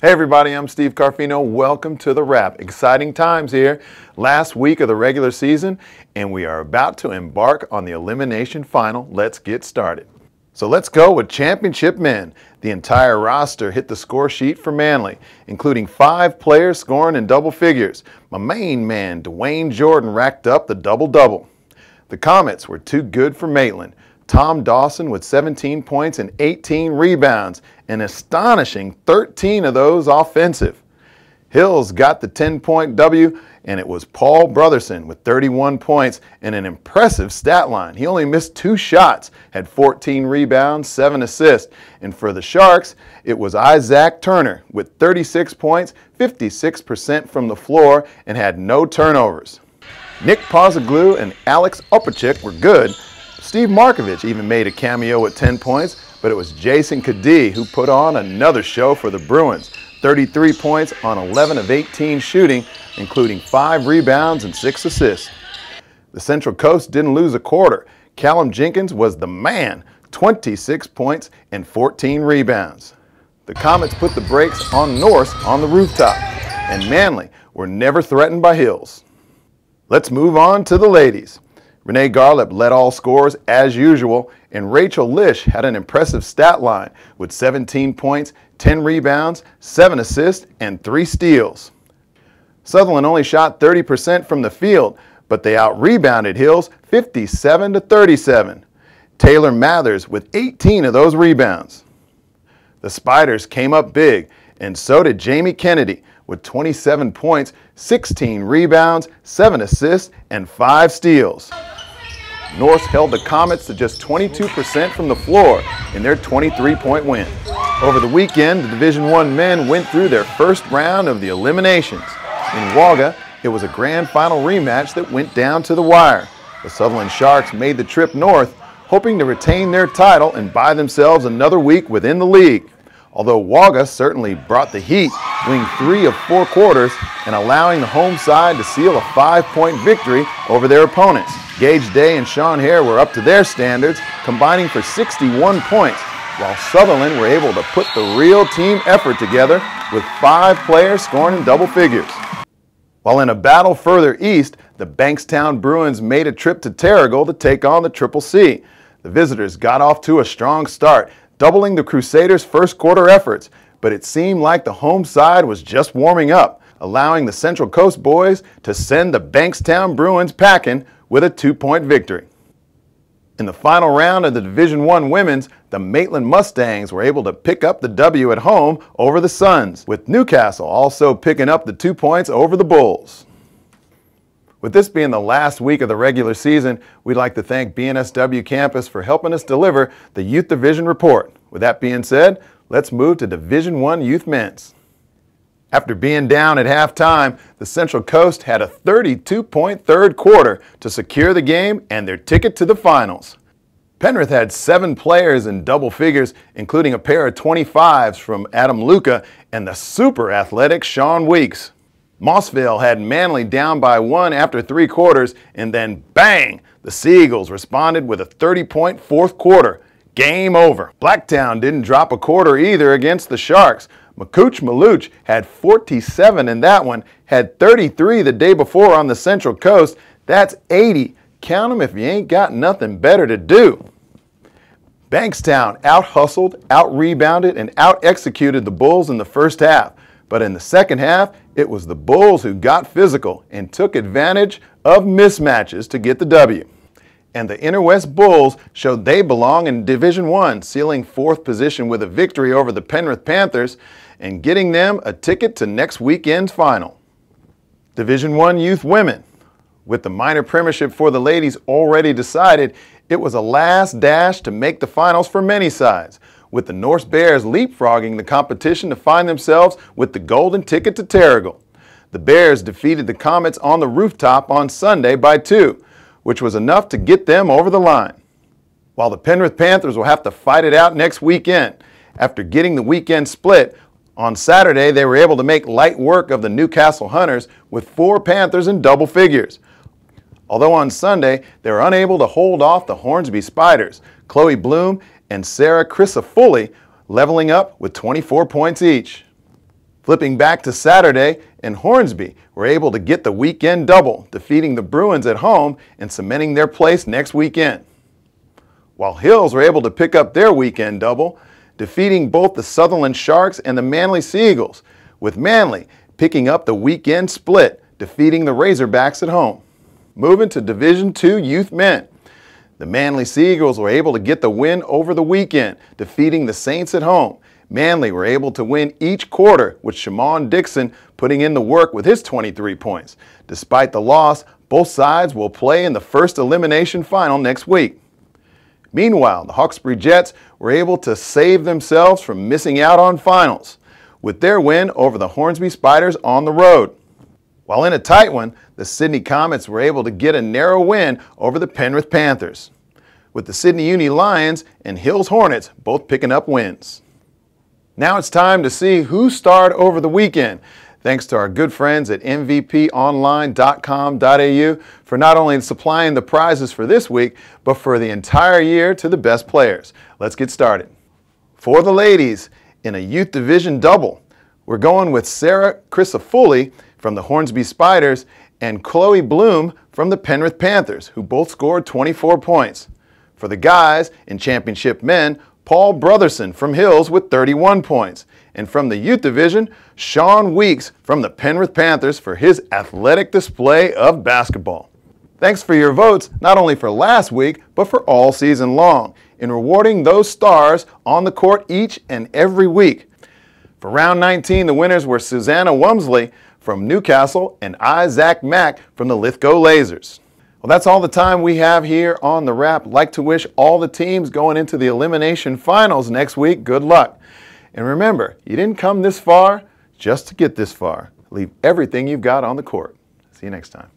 Hey everybody, I'm Steve Carfino. Welcome to The Wrap. Exciting times here. Last week of the regular season, and we are about to embark on the elimination final. Let's get started. So let's go with championship men. The entire roster hit the score sheet for Manly, including 5 players scoring in double figures. My main man, Dwayne Jordan, racked up the double-double. The Comets were too good for Maitland. Tom Dawson with 17 points and 18 rebounds, an astonishing 13 of those offensive. Hills got the 10-point W, and it was Paul Brotherson with 31 points and an impressive stat line. He only missed 2 shots, had 14 rebounds, 7 assists. And for the Sharks, it was Isaac Turner with 36 points, 56% from the floor, and had no turnovers. Nick Pozoglu and Alex Opachik were good. Steve Markovich even made a cameo with 10 points, but it was Jason Kadee who put on another show for the Bruins. 33 points on 11 of 18 shooting, including 5 rebounds and 6 assists. The Central Coast didn't lose a quarter. Callum Jenkins was the man, 26 points and 14 rebounds. The Comets put the brakes on Norse on the rooftop, and Manly were never threatened by Hills. Let's move on to the ladies. Renee Garlip led all scorers as usual, and Rachel Lish had an impressive stat line with 17 points, 10 rebounds, 7 assists, and 3 steals. Sutherland only shot 30% from the field, but they out-rebounded Hills 57-37. Taylor Mathers with 18 of those rebounds. The Spiders came up big, and so did Jamie Kennedy with 27 points, 16 rebounds, 7 assists, and 5 steals. Norse held the Comets to just 22% from the floor in their 23-point win. Over the weekend, the Division I men went through their first round of the eliminations. In Wagga, it was a grand final rematch that went down to the wire. The Sutherland Sharks made the trip north, hoping to retain their title and buy themselves another week within the league. Although Wagga certainly brought the heat, winning 3 of 4 quarters and allowing the home side to seal a 5-point victory over their opponents. Gage Day and Sean Hare were up to their standards, combining for 61 points, while Sutherland were able to put the real team effort together with 5 players scoring in double figures. While in a battle further east, the Bankstown Bruins made a trip to Terrigal to take on the Triple C. The visitors got off to a strong start, doubling the Crusaders' first quarter efforts, but it seemed like the home side was just warming up, allowing the Central Coast boys to send the Bankstown Bruins packing with a 2-point victory. In the final round of the Division I women's, the Maitland Mustangs were able to pick up the W at home over the Suns, with Newcastle also picking up the 2 points over the Bulls. With this being the last week of the regular season, we'd like to thank BNSW Campus for helping us deliver the Youth Division Report. With that being said, let's move to Division I Youth Men's. After being down at halftime, the Central Coast had a 32-point third quarter to secure the game and their ticket to the finals. Penrith had 7 players in double figures, including a pair of 25s from Adam Luca and the super athletic Sean Weeks. Mossville had Manly down by 1 after 3 quarters, and then bang, the Seagulls responded with a 30-point fourth quarter. Game over. Blacktown didn't drop a quarter either against the Sharks. Makuch Maluch had 47 in that one, had 33 the day before on the Central Coast. That's 80. Count them if you ain't got nothing better to do. Bankstown out-hustled, out-rebounded, and out-executed the Bulls in the first half. But in the second half, it was the Bulls who got physical and took advantage of mismatches to get the W. And the Inner West Bulls showed they belong in Division I, sealing 4th position with a victory over the Penrith Panthers and getting them a ticket to next weekend's final. Division I Youth Women. With the minor premiership for the ladies already decided, it was a last dash to make the finals for many sides, with the Norse Bears leapfrogging the competition to find themselves with the golden ticket to Terrigal. The Bears defeated the Comets on the rooftop on Sunday by 2, which was enough to get them over the line. While the Penrith Panthers will have to fight it out next weekend. After getting the weekend split, on Saturday they were able to make light work of the Newcastle Hunters with 4 Panthers in double figures. Although on Sunday they were unable to hold off the Hornsby Spiders, Chloe Bloom and Sarah Crisafulli leveling up with 24 points each. Flipping back to Saturday, and Hornsby were able to get the weekend double, defeating the Bruins at home and cementing their place next weekend. While Hills were able to pick up their weekend double, defeating both the Sutherland Sharks and the Manly Seagulls, with Manly picking up the weekend split, defeating the Razorbacks at home. Moving to Division II Youth Men. The Manly Seagulls were able to get the win over the weekend, defeating the Saints at home. Manly were able to win each quarter, with Shimon Dixon putting in the work with his 23 points. Despite the loss, both sides will play in the first elimination final next week. Meanwhile, the Hawkesbury Jets were able to save themselves from missing out on finals, with their win over the Hornsby Spiders on the road. While in a tight one, the Sydney Comets were able to get a narrow win over the Penrith Panthers, with the Sydney Uni Lions and Hills Hornets both picking up wins. Now it's time to see who starred over the weekend, thanks to our good friends at mvponline.com.au for not only supplying the prizes for this week, but for the entire year to the best players. Let's get started. For the ladies, in a youth division double, we're going with Sarah Crisafulli from the Hornsby Spiders and Chloe Bloom from the Penrith Panthers, who both scored 24 points. For the guys, in championship men, Paul Brotherson from Hills with 31 points. And from the youth division, Sean Weeks from the Penrith Panthers for his athletic display of basketball. Thanks for your votes, not only for last week, but for all season long, in rewarding those stars on the court each and every week. For round 19, the winners were Susanna Wumsley from Newcastle and Isaac Mack from the Lithgow Lasers. Well, that's all the time we have here on The Wrap. I'd like to wish all the teams going into the elimination finals next week good luck. And remember, you didn't come this far just to get this far. Leave everything you've got on the court. See you next time.